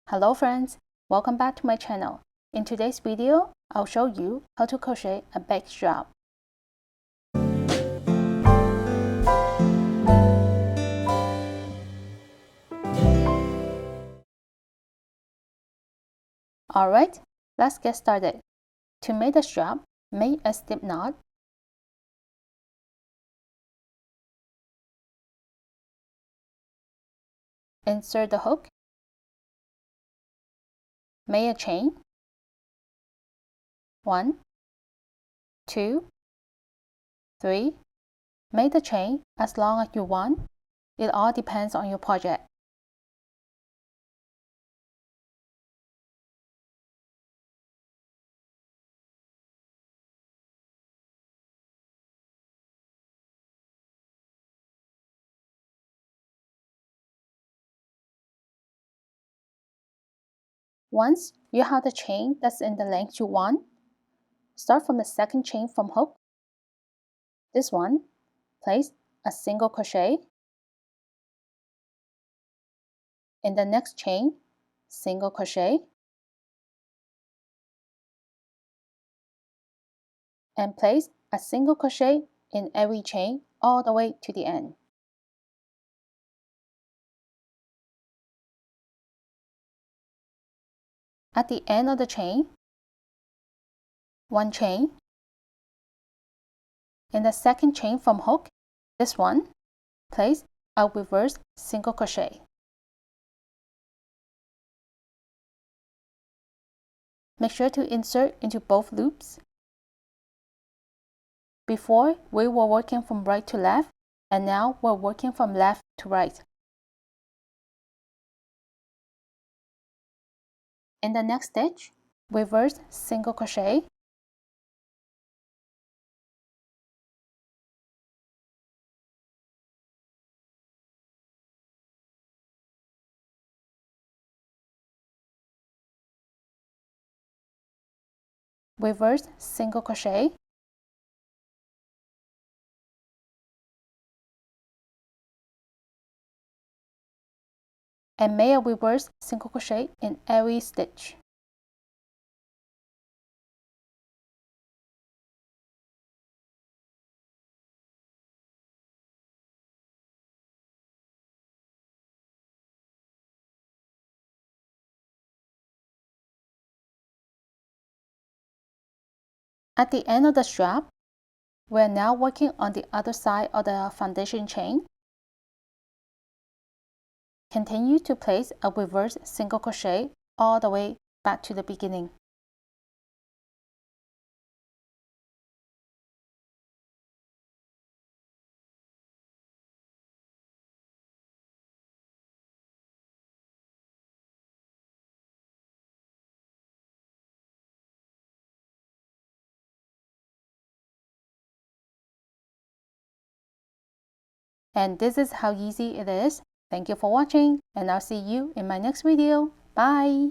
Hello friends, welcome back to my channel. In today's video, I'll show you how to crochet a back strap. Alright, let's get started. To make the strap, make a slip knot. Insert the hook. Make a chain. 1, 2, 3. Make the chain as long as you want. It all depends on your project. Once you have the chain that's in the length you want, start from the second chain from hook. This one, place a single crochet. In the next chain, single crochet, and place a single crochet in every chain all the way to the end. At the end of the chain, one chain. In the second chain from hook, this one, place a reverse single crochet. Make sure to insert into both loops. Before, we were working from right to left, and now we're working from left to right. In the next stitch, reverse single crochet, reverse single crochet, and make a reverse single crochet in every stitch. At the end of the strap, we are now working on the other side of the foundation chain. Continue to place a reverse single crochet all the way back to the beginning. And this is how easy it is. Thank you for watching, and I'll see you in my next video. Bye!